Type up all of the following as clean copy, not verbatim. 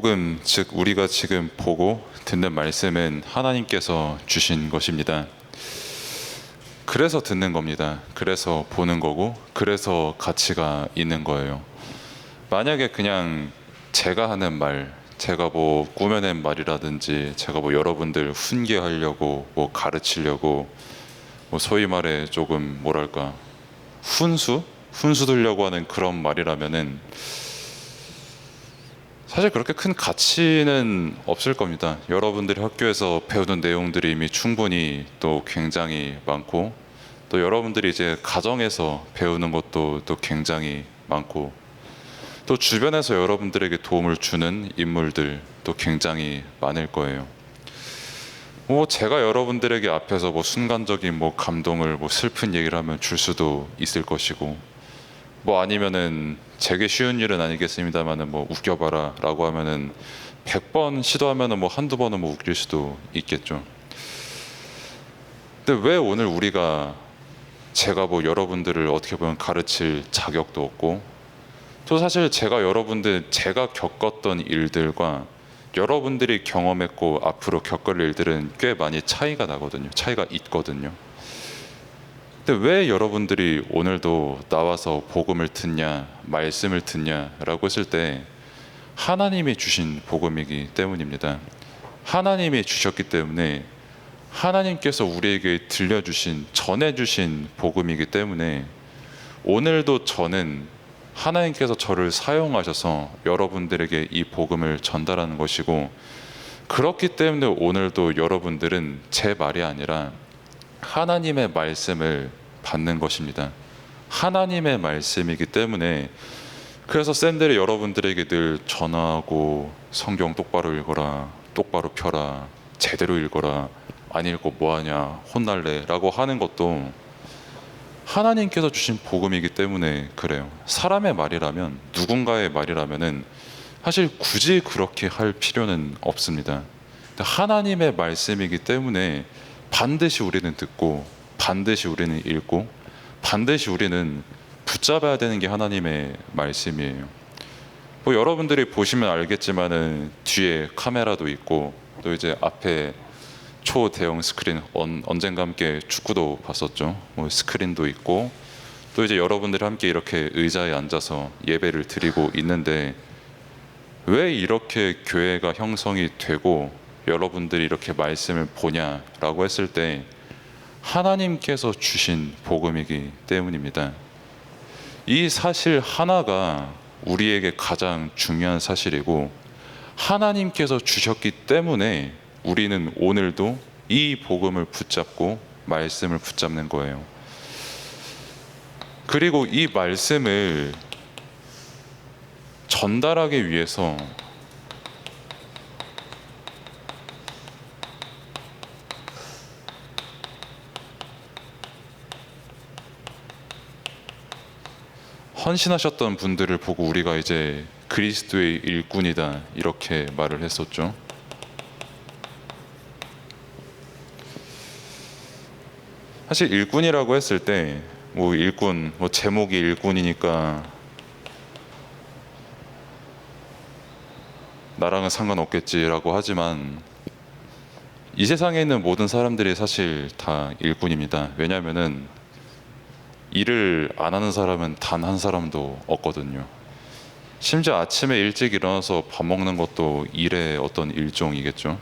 복음, 즉 우리가 지금 보고 듣는 말씀은 하나님께서 주신 것입니다. 그래서 듣는 겁니다. 그래서 보는 거고, 그래서 가치가 있는 거예요. 만약에 그냥 제가 하는 말, 제가 뭐 꾸며낸 말이라든지, 제가 뭐 여러분들 훈계하려고, 뭐 가르치려고, 뭐 소위 말해 조금 뭐랄까 훈수 두려고 하는 그런 말이라면은 사실 그렇게 큰 가치는 없을 겁니다. 여러분들이 학교에서 배우는 내용들이 이미 충분히 또 굉장히 많고, 또 여러분들이 이제 가정에서 배우는 것도 또 굉장히 많고, 또 주변에서 여러분들에게 도움을 주는 인물들 또 굉장히 많을 거예요. 뭐 제가 여러분들에게 앞에서 뭐 순간적인 뭐 감동을 뭐 슬픈 얘기를 하면 줄 수도 있을 것이고, 뭐 아니면은 제게 쉬운 일은 아니겠습니다만은 뭐 웃겨봐라 라고 하면은 100번 시도하면은 뭐 한두 번은 뭐 웃길 수도 있겠죠. 근데 왜 오늘 우리가 제가 뭐 여러분들을 어떻게 보면 가르칠 자격도 없고, 또 사실 제가 겪었던 일들과 여러분들이 경험했고 앞으로 겪을 일들은 꽤 많이 차이가 나거든요. 차이가 있거든요. 근데 왜 여러분들이 오늘도 나와서 복음을 듣냐, 말씀을 듣냐라고 했을 때 하나님이 주신 복음이기 때문입니다. 하나님이 주셨기 때문에, 하나님께서 우리에게 들려주신, 전해주신 복음이기 때문에 오늘도 저는 하나님께서 저를 사용하셔서 여러분들에게 이 복음을 전달하는 것이고, 그렇기 때문에 오늘도 여러분들은 제 말이 아니라 하나님의 말씀을 받는 것입니다. 하나님의 말씀이기 때문에, 그래서 쌤들이 여러분들에게 늘 전하고 성경 똑바로 읽어라, 똑바로 펴라, 제대로 읽어라, 안 읽고 뭐하냐, 혼날래 라고 하는 것도 하나님께서 주신 복음이기 때문에 그래요. 사람의 말이라면, 누군가의 말이라면은 사실 굳이 그렇게 할 필요는 없습니다. 하나님의 말씀이기 때문에 반드시 우리는 듣고, 반드시 우리는 읽고, 반드시 우리는 붙잡아야 되는 게 하나님의 말씀이에요. 뭐 여러분들이 보시면 알겠지만은 뒤에 카메라도 있고, 또 이제 앞에 초대형 스크린, 언젠가 함께 축구도 봤었죠. 뭐 스크린도 있고, 또 이제 여러분들이 함께 이렇게 의자에 앉아서 예배를 드리고 있는데, 왜 이렇게 교회가 형성이 되고 여러분들이 이렇게 말씀을 보냐라고 했을 때 하나님께서 주신 복음이기 때문입니다. 이 사실 하나가 우리에게 가장 중요한 사실이고, 하나님께서 주셨기 때문에 우리는 오늘도 이 복음을 붙잡고 말씀을 붙잡는 거예요. 그리고 이 말씀을 전달하기 위해서 헌신하셨던 분들을 보고 우리가 이제 그리스도의 일꾼이다 이렇게 말을 했었죠. 사실 일꾼이라고 했을 때 뭐 일꾼, 뭐 제목이 일꾼이니까 나랑은 상관없겠지라고 하지만, 이 세상에 있는 모든 사람들이 사실 다 일꾼입니다. 왜냐하면은 일을 안 하는 사람은 단 한 사람도 없거든요. 심지어 아침에 일찍 일어나서 밥 먹는 것도 일의 어떤 일종이겠죠.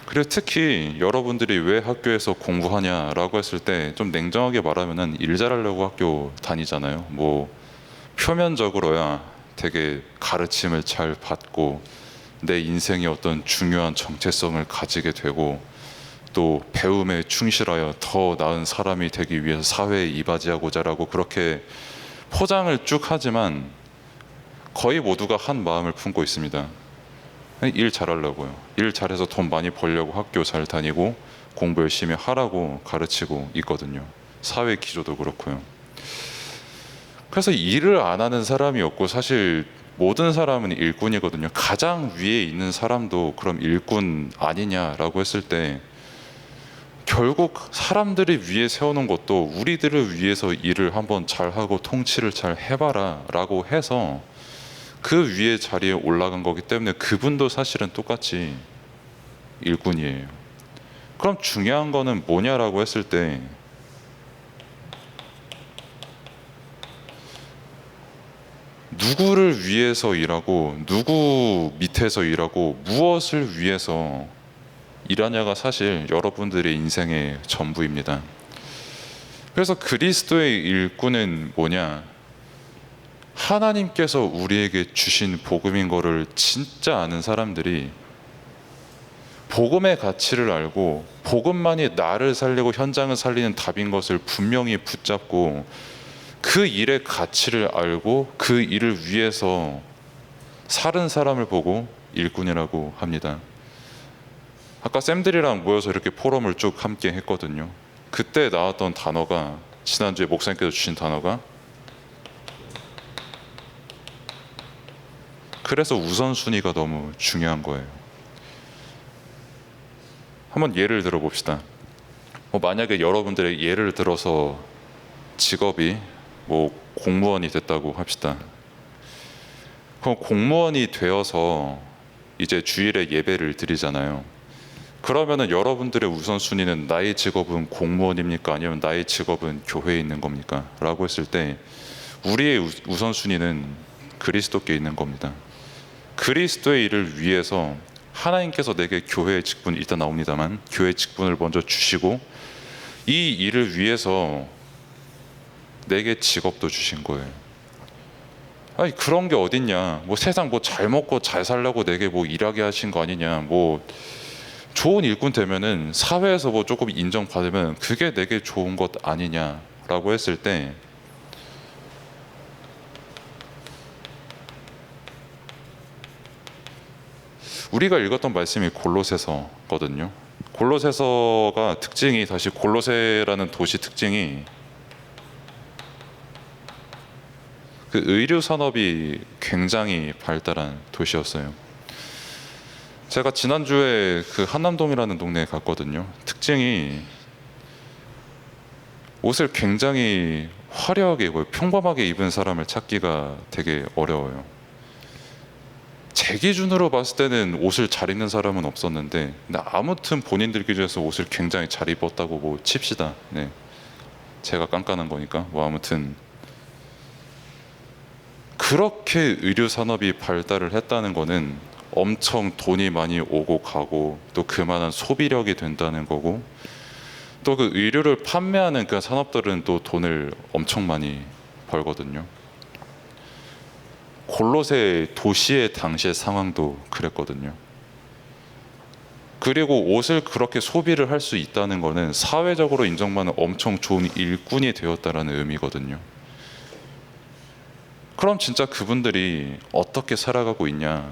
그리고 특히 여러분들이 왜 학교에서 공부하냐라고 했을 때 좀 냉정하게 말하면은 일 잘하려고 학교 다니잖아요. 뭐 표면적으로야 되게 가르침을 잘 받고 내 인생의 어떤 중요한 정체성을 가지게 되고, 또 배움에 충실하여 더 나은 사람이 되기 위해서 사회에 이바지하고자라고 그렇게 포장을 쭉 하지만 거의 모두가 한 마음을 품고 있습니다. 일 잘하려고요. 일 잘해서 돈 많이 벌려고 학교 잘 다니고 공부 열심히 하라고 가르치고 있거든요. 사회 기조도 그렇고요. 그래서 일을 안 하는 사람이 없고, 사실 모든 사람은 일꾼이거든요. 가장 위에 있는 사람도 그럼 일꾼 아니냐라고 했을 때, 결국 사람들이 위에 세우는 것도 우리들을 위해서 일을 한번 잘하고 통치를 잘 해봐라 라고 해서 그 위에 자리에 올라간 거기 때문에 그분도 사실은 똑같이 일꾼이에요. 그럼 중요한 거는 뭐냐라고 했을 때 누구를 위해서 일하고 누구 밑에서 일하고 무엇을 위해서 일하냐가 사실 여러분들의 인생의 전부입니다. 그래서 그리스도의 일꾼은 뭐냐? 하나님께서 우리에게 주신 복음인 거를 진짜 아는 사람들이 복음의 가치를 알고 복음만이 나를 살리고 현장을 살리는 답인 것을 분명히 붙잡고 그 일의 가치를 알고 그 일을 위해서 사는 사람을 보고 일꾼이라고 합니다. 아까 쌤들이랑 모여서 이렇게 포럼을 쭉 함께 했거든요. 그때 나왔던 단어가, 지난주에 목사님께서 주신 단어가, 그래서 우선순위가 너무 중요한 거예요. 한번 예를 들어 봅시다. 만약에 여러분들의 예를 들어서 직업이 공무원이 됐다고 합시다. 그럼 공무원이 되어서 이제 주일에 예배를 드리잖아요. 그러면은 여러분들의 우선순위는 나의 직업은 공무원입니까? 아니면 나의 직업은 교회에 있는 겁니까? 라고 했을 때 우리의 우선순위는 그리스도께 있는 겁니다. 그리스도의 일을 위해서 하나님께서 내게 교회의 직분, 일단 나옵니다만 교회 직분을 먼저 주시고 이 일을 위해서 내게 직업도 주신 거예요. 아니 그런 게 어딨냐? 세상 잘 먹고 잘 살려고 내게 일하게 하신 거 아니냐? 좋은 일꾼 되면은 사회에서 조금 인정받으면 그게 내게 좋은 것 아니냐라고 했을 때 우리가 읽었던 말씀이 골로새서거든요. 골로새서가 특징이, 다시 골로새라는 도시 특징이 그 의류 산업이 굉장히 발달한 도시였어요. 제가 지난주에 그 한남동이라는 동네에 갔거든요. 특징이 옷을 굉장히 화려하게 입어요. 평범하게 입은 사람을 찾기가 되게 어려워요. 제 기준으로 봤을 때는 옷을 잘 입는 사람은 없었는데, 근데 아무튼 본인들 기준에서 옷을 굉장히 잘 입었다고 칩시다. 네. 제가 깐깐한 거니까. 아무튼 그렇게 의류 산업이 발달을 했다는 거는 엄청 돈이 많이 오고 가고 또 그만한 소비력이 된다는 거고, 또 그 의류를 판매하는 그 산업들은 또 돈을 엄청 많이 벌거든요. 골로새 도시의 당시의 상황도 그랬거든요. 그리고 옷을 그렇게 소비를 할 수 있다는 거는 사회적으로 인정받는 엄청 좋은 일꾼이 되었다라는 의미거든요. 그럼 진짜 그분들이 어떻게 살아가고 있냐?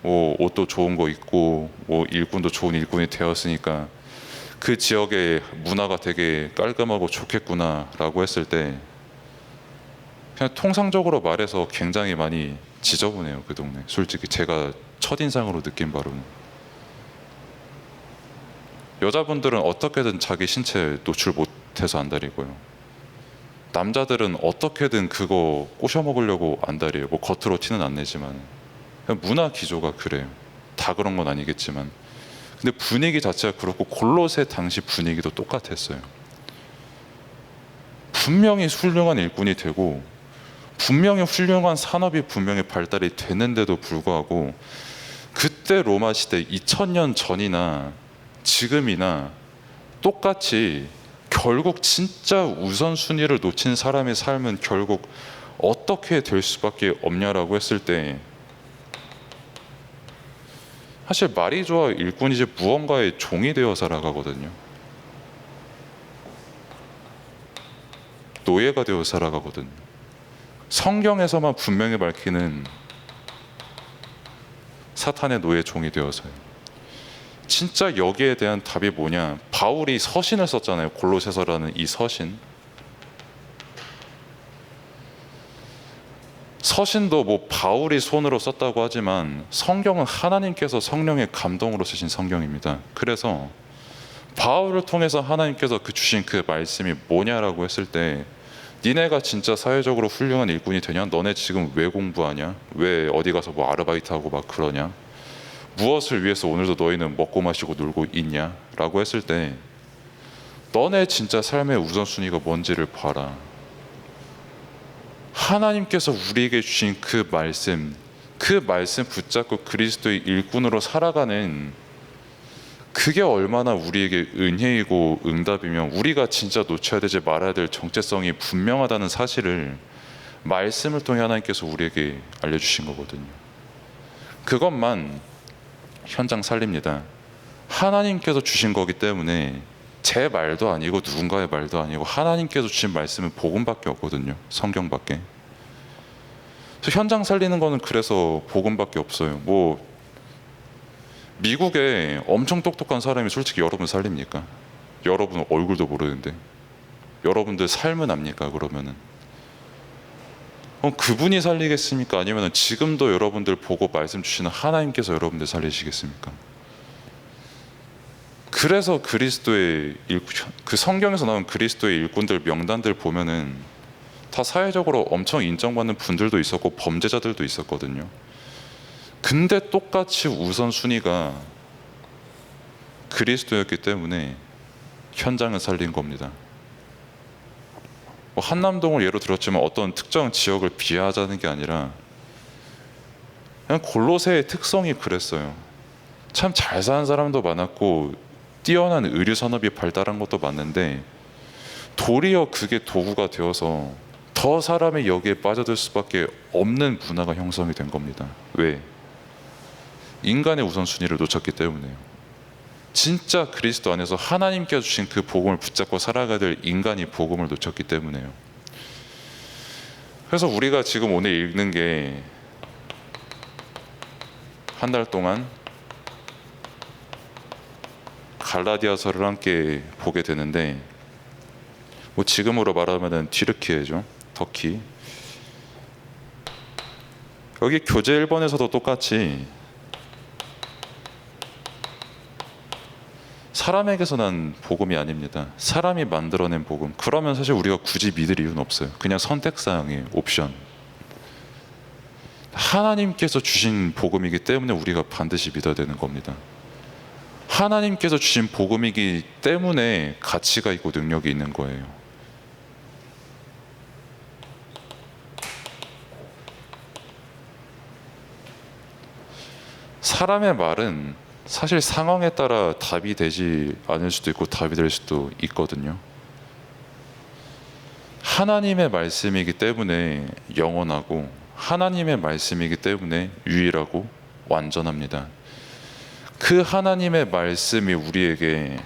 옷도 좋은 거 입고 일꾼도 좋은 일꾼이 되었으니까 그 지역의 문화가 되게 깔끔하고 좋겠구나라고 했을 때 그냥 통상적으로 말해서 굉장히 많이 지저분해요. 그 동네. 솔직히 제가 첫인상으로 느낀 바로는 여자분들은 어떻게든 자기 신체 노출 못해서 안달이고요. 남자들은 어떻게든 그거 꼬셔 먹으려고 안달이에요. 겉으로 티는 안 내지만 문화 기조가 그래요. 다 그런 건 아니겠지만, 근데 분위기 자체가 그렇고 골로새 당시 분위기도 똑같았어요. 분명히 훌륭한 일꾼이 되고 분명히 훌륭한 산업이 분명히 발달이 되는데도 불구하고 그때 로마 시대 2000년 전이나 지금이나 똑같이 결국 진짜 우선순위를 놓친 사람의 삶은 결국 어떻게 될 수밖에 없냐라고 했을 때 사실 말이 좋아 일꾼이지 무언가의 종이 되어 살아가거든요. 노예가 되어 살아가거든요. 성경에서만 분명히 밝히는 사탄의 노예 종이 되어서요. 진짜 여기에 대한 답이 뭐냐? 바울이 서신을 썼잖아요. 골로새서라는 이 서신. 서신도 바울이 손으로 썼다고 하지만 성경은 하나님께서 성령의 감동으로 쓰신 성경입니다. 그래서 바울을 통해서 하나님께서 주신 그 말씀이 뭐냐라고 했을 때 니네가 진짜 사회적으로 훌륭한 일꾼이 되냐? 너네 지금 왜 공부하냐? 왜 어디 가서 뭐 아르바이트하고 막 그러냐? 무엇을 위해서 오늘도 너희는 먹고 마시고 놀고 있냐? 라고 했을 때 너네 진짜 삶의 우선순위가 뭔지를 봐라. 하나님께서 우리에게 주신 그 말씀 붙잡고 그리스도의 일꾼으로 살아가는, 그게 얼마나 우리에게 은혜이고 응답이면 우리가 진짜 놓쳐야 되지 말아야 될 정체성이 분명하다는 사실을 말씀을 통해 하나님께서 우리에게 알려주신 거거든요. 그것만 현장 살립니다. 하나님께서 주신 거기 때문에 제 말도 아니고 누군가의 말도 아니고 하나님께서 주신 말씀은 복음밖에 없거든요. 성경밖에. 그래서 현장 살리는 거는 그래서 복음밖에 없어요. 뭐 미국에 엄청 똑똑한 사람이 솔직히 여러분 살립니까? 여러분 얼굴도 모르는데 여러분들 삶은 압니까? 그러면은 그분이 살리겠습니까? 아니면 지금도 여러분들 보고 말씀 주시는 하나님께서 여러분들 살리시겠습니까? 그래서 그리스도의 그 성경에서 나온 그리스도의 일꾼들 명단들 보면은 다 사회적으로 엄청 인정받는 분들도 있었고 범죄자들도 있었거든요. 근데 똑같이 우선순위가 그리스도였기 때문에 현장을 살린 겁니다. 뭐 한남동을 예로 들었지만 어떤 특정 지역을 비하하자는 게 아니라 그냥 골로새의 특성이 그랬어요. 참 잘 사는 사람도 많았고 뛰어난 의류 산업이 발달한 것도 많은데 도리어 그게 도구가 되어서 더 사람이 여기에 빠져들 수밖에 없는 문화가 형성이 된 겁니다. 왜? 인간의 우선순위를 놓쳤기 때문에요. 진짜 그리스도 안에서 하나님께서 주신 그 복음을 붙잡고 살아가야 될 인간이 복음을 놓쳤기 때문에요. 그래서 우리가 지금 오늘 읽는 게 한 달 동안 갈라디아서를 함께 보게 되는데, 뭐 지금으로 말하면은 튀르키예죠. 터키. 여기 교재 1번에서도 똑같이 사람에게서 난 복음이 아닙니다. 사람이 만들어낸 복음. 그러면 사실 우리가 굳이 믿을 이유는 없어요. 그냥 선택사항이에요. 옵션. 하나님께서 주신 복음이기 때문에 우리가 반드시 믿어야 되는 겁니다. 하나님께서 주신 복음이기 때문에 가치가 있고 능력이 있는 거예요. 사람의 말은 사실 상황에 따라 답이 되지 않을 수도 있고 답이 될 수도 있거든요. 하나님의 말씀이기 때문에 영원하고 하나님의 말씀이기 때문에 유일하고 완전합니다. 그 하나님의 말씀이 우리에게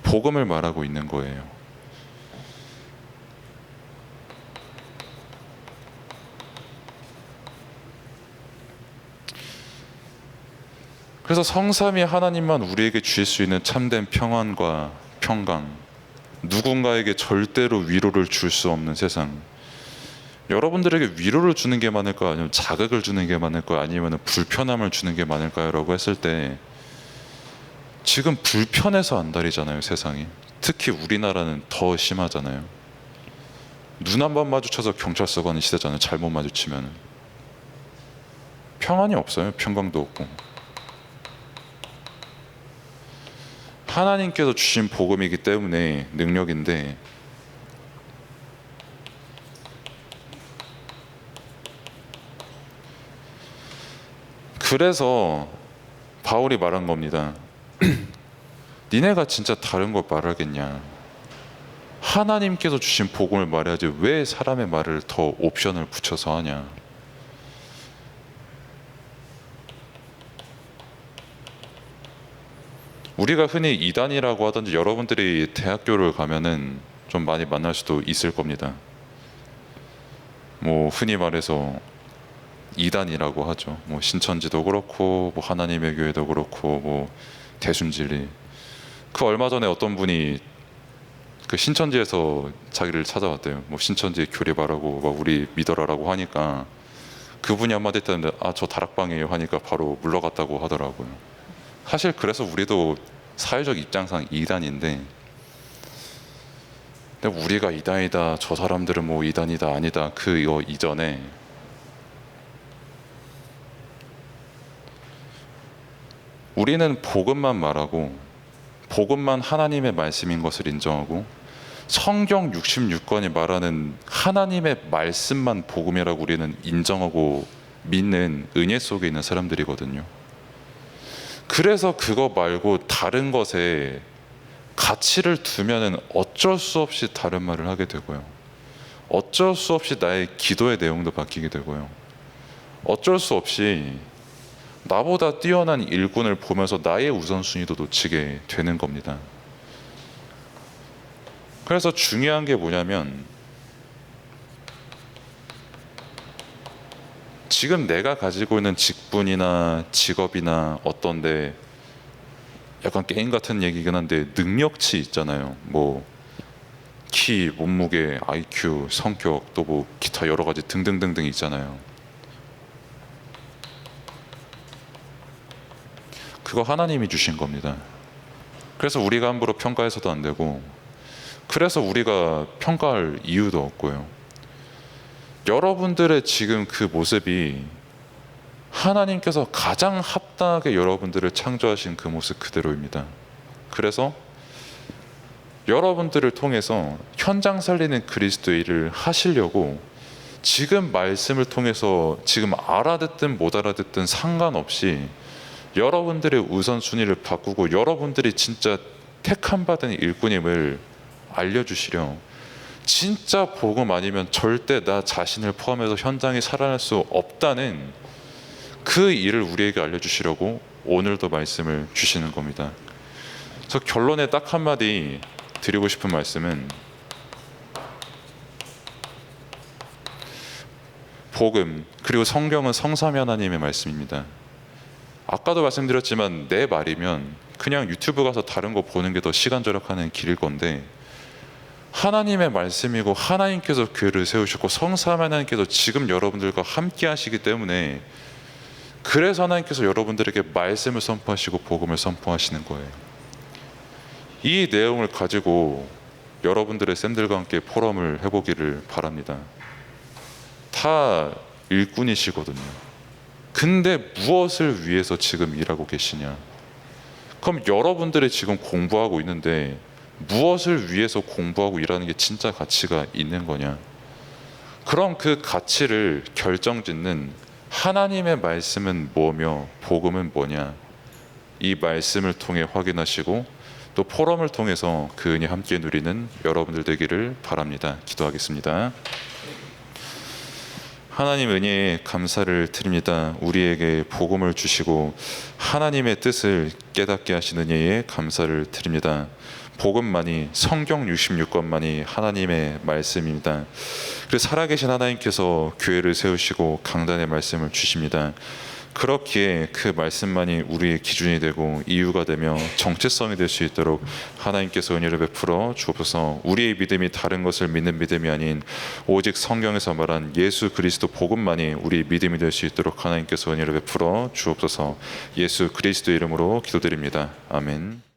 복음을 말하고 있는 거예요. 그래서 성삼위 하나님만 우리에게 주실 수 있는 참된 평안과 평강, 누군가에게 절대로 위로를 줄 수 없는 세상, 여러분들에게 위로를 주는 게 많을까요? 아니면 자극을 주는 게 많을까요? 아니면 불편함을 주는 게 많을까요? 라고 했을 때 지금 불편해서 안달이잖아요, 세상이. 특히 우리나라는 더 심하잖아요. 눈 한 번 마주쳐서 경찰서 가는 시대잖아요. 잘못 마주치면 평안이 없어요. 평강도 없고. 하나님께서 주신 복음이기 때문에 능력인데, 그래서 바울이 말한 겁니다. 니네가 진짜 다른 걸 말하겠냐? 하나님께서 주신 복음을 말해야지 왜 사람의 말을 더 옵션을 붙여서 하냐? 우리가 흔히 이단이라고 하든지 여러분들이 대학교를 가면은 좀 많이 만날 수도 있을 겁니다. 뭐 흔히 말해서 이단이라고 하죠. 뭐 신천지도 그렇고 뭐 하나님의 교회도 그렇고 뭐 대순진리. 그 얼마 전에 어떤 분이 그 신천지에서 자기를 찾아왔대요. 뭐 신천지 교리 말하고 막 우리 믿어라라고 하니까 그분이 한마디 했다는데 저 다락방이에요 하니까 바로 물러갔다고 하더라고요. 사실 그래서 우리도 사회적 입장상 이단인데, 근데 우리가 이단이다, 저 사람들은 뭐 이단이다 아니다, 그거 이전에 우리는 복음만 말하고 복음만 하나님의 말씀인 것을 인정하고 성경 66권이 말하는 하나님의 말씀만 복음이라고 우리는 인정하고 믿는 은혜 속에 있는 사람들이거든요. 그래서 그거 말고 다른 것에 가치를 두면은 어쩔 수 없이 다른 말을 하게 되고요. 어쩔 수 없이 나의 기도의 내용도 바뀌게 되고요. 어쩔 수 없이 나보다 뛰어난 일꾼을 보면서 나의 우선순위도 놓치게 되는 겁니다. 그래서 중요한 게 뭐냐면 지금 내가 가지고 있는 직분이나 직업이나 어떤데 약간 게임 같은 얘기긴 한데 능력치 있잖아요. 뭐 키, 몸무게, IQ, 성격, 또 뭐 기타 여러 가지 등등등등 있잖아요. 그거 하나님이 주신 겁니다. 그래서 우리가 함부로 평가해서도 안 되고, 그래서 우리가 평가할 이유도 없고요. 여러분들의 지금 그 모습이 하나님께서 가장 합당하게 여러분들을 창조하신 그 모습 그대로입니다. 그래서 여러분들을 통해서 현장 살리는 그리스도의 일을 하시려고 지금 말씀을 통해서 지금 알아듣든 못 알아듣든 상관없이 여러분들의 우선순위를 바꾸고 여러분들이 진짜 택함 받은 일꾼임을 알려주시려 진짜 복음 아니면 절대 나 자신을 포함해서 현장에 살아날 수 없다는 그 일을 우리에게 알려주시려고 오늘도 말씀을 주시는 겁니다. 그래서 결론에 딱 한마디 드리고 싶은 말씀은 복음 그리고 성경은 성삼위 하나님의 말씀입니다. 아까도 말씀드렸지만 내 말이면 그냥 유튜브 가서 다른 거 보는 게 더 시간 절약하는 길일 건데 하나님의 말씀이고 하나님께서 교회를 세우셨고 성삼위 하나님께서 지금 여러분들과 함께 하시기 때문에 그래서 하나님께서 여러분들에게 말씀을 선포하시고 복음을 선포하시는 거예요. 이 내용을 가지고 여러분들의 쌤들과 함께 포럼을 해보기를 바랍니다. 다 일꾼이시거든요. 근데 무엇을 위해서 지금 일하고 계시냐? 그럼 여러분들이 지금 공부하고 있는데 무엇을 위해서 공부하고 일하는 게 진짜 가치가 있는 거냐? 그럼 그 가치를 결정짓는 하나님의 말씀은 뭐며 복음은 뭐냐? 이 말씀을 통해 확인하시고 또 포럼을 통해서 그 은혜 함께 누리는 여러분들 되기를 바랍니다. 기도하겠습니다. 하나님 은혜에 감사를 드립니다. 우리에게 복음을 주시고 하나님의 뜻을 깨닫게 하신 은혜에 감사를 드립니다. 복음만이 성경 66권만이 하나님의 말씀입니다. 그리고 살아계신 하나님께서 교회를 세우시고 강단의 말씀을 주십니다. 그렇기에 그 말씀만이 우리의 기준이 되고 이유가 되며 정체성이 될 수 있도록 하나님께서 은혜를 베풀어 주옵소서. 우리의 믿음이 다른 것을 믿는 믿음이 아닌 오직 성경에서 말한 예수 그리스도 복음만이 우리의 믿음이 될 수 있도록 하나님께서 은혜를 베풀어 주옵소서. 예수 그리스도 이름으로 기도드립니다. 아멘.